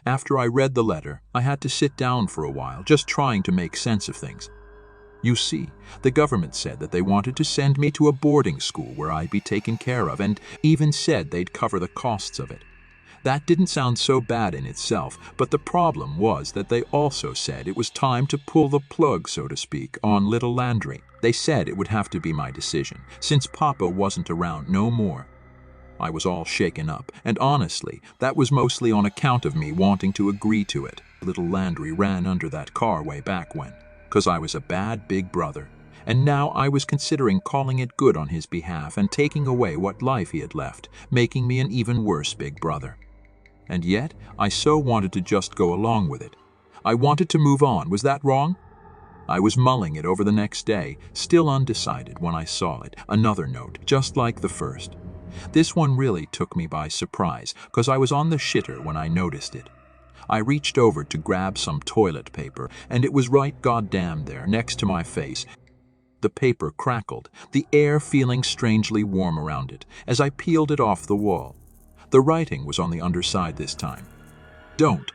After I read the letter, I had to sit down for a while, just trying to make sense of things. You see, the government said that they wanted to send me to a boarding school where I'd be taken care of, and even said they'd cover the costs of it. That didn't sound so bad in itself, but the problem was that they also said it was time to pull the plug, so to speak, on little Landry. They said it would have to be my decision, since Papa wasn't around no more. I was all shaken up, and honestly, that was mostly on account of me wanting to agree to it. Little Landry ran under that car way back when, 'cause I was a bad big brother, and now I was considering calling it good on his behalf and taking away what life he had left, making me an even worse big brother. And yet, I so wanted to just go along with it. I wanted to move on. Was that wrong? I was mulling it over the next day, still undecided when I saw it. Another note, just like the first. This one really took me by surprise, 'cause I was on the shitter when I noticed it. I reached over to grab some toilet paper, and it was right goddamn there, next to my face. The paper crackled, the air feeling strangely warm around it, as I peeled it off the wall. The writing was on the underside this time. Don't.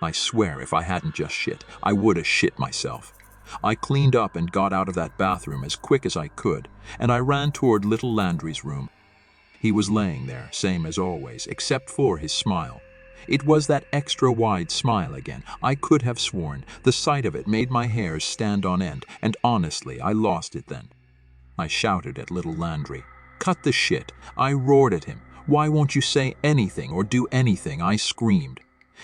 I swear if I hadn't just shit, I would have shit myself. I cleaned up and got out of that bathroom as quick as I could, and I ran toward little Landry's room. He was laying there, same as always, except for his smile. It was that extra-wide smile again. I could have sworn. The sight of it made my hairs stand on end, and honestly, I lost it then. I shouted at little Landry. Cut the shit. I roared at him. Why won't you say anything or do anything? I screamed.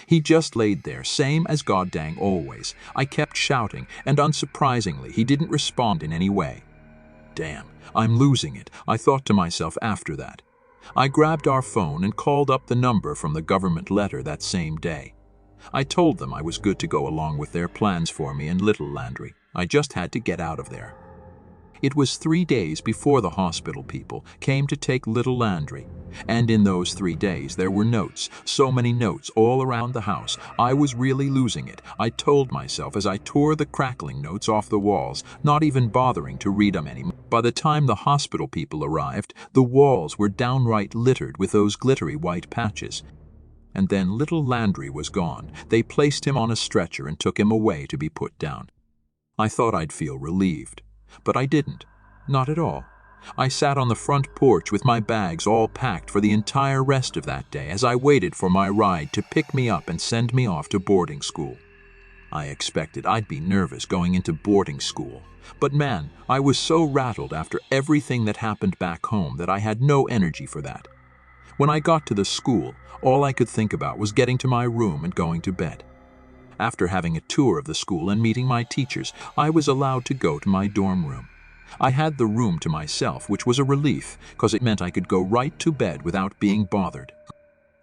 He just laid there, same as goddang always. I kept shouting, and unsurprisingly, he didn't respond in any way. Damn, I'm losing it, I thought to myself after that. I grabbed our phone and called up the number from the government letter that same day. I told them I was good to go along with their plans for me and little Landry. I just had to get out of there. It was 3 days before the hospital people came to take little Landry, and in those 3 days there were notes, so many notes all around the house. I was really losing it, I told myself as I tore the crackling notes off the walls, not even bothering to read them anymore. By the time the hospital people arrived, the walls were downright littered with those glittery white patches. And then little Landry was gone. They placed him on a stretcher and took him away to be put down. I thought I'd feel relieved. But I didn't. Not at all. I sat on the front porch with my bags all packed for the entire rest of that day as I waited for my ride to pick me up and send me off to boarding school. I expected I'd be nervous going into boarding school. But man, I was so rattled after everything that happened back home that I had no energy for that. When I got to the school, all I could think about was getting to my room and going to bed. After having a tour of the school and meeting my teachers, I was allowed to go to my dorm room. I had the room to myself, which was a relief, because it meant I could go right to bed without being bothered.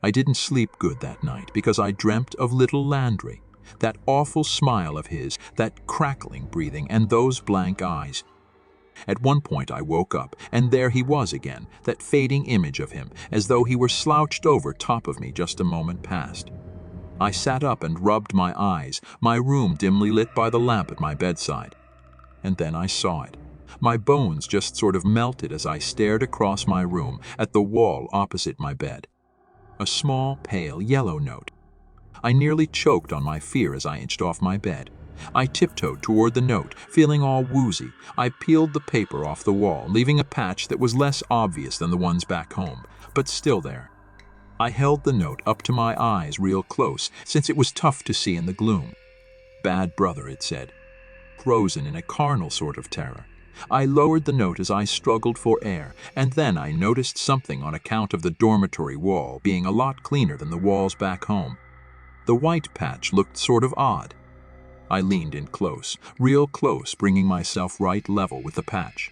I didn't sleep good that night because I dreamt of little Landry, that awful smile of his, that crackling breathing, and those blank eyes. At one point I woke up, and there he was again, that fading image of him, as though he were slouched over top of me just a moment past. I sat up and rubbed my eyes, my room dimly lit by the lamp at my bedside. And then I saw it. My bones just sort of melted as I stared across my room at the wall opposite my bed. A small, pale, yellow note. I nearly choked on my fear as I inched off my bed. I tiptoed toward the note, feeling all woozy. I peeled the paper off the wall, leaving a patch that was less obvious than the ones back home, but still there. I held the note up to my eyes real close, since it was tough to see in the gloom. Bad brother, it said, frozen in a carnal sort of terror. I lowered the note as I struggled for air, and then I noticed something on account of the dormitory wall being a lot cleaner than the walls back home. The white patch looked sort of odd. I leaned in close, real close, bringing myself right level with the patch.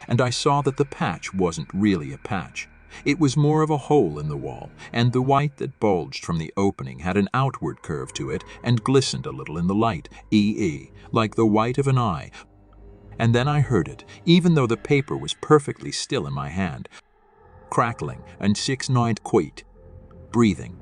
And I saw that the patch wasn't really a patch. It was more of a hole in the wall, and the white that bulged from the opening had an outward curve to it and glistened a little in the light, like the white of an eye. And then I heard it, even though the paper was perfectly still in my hand. Crackling and 6-9 quit. Breathing.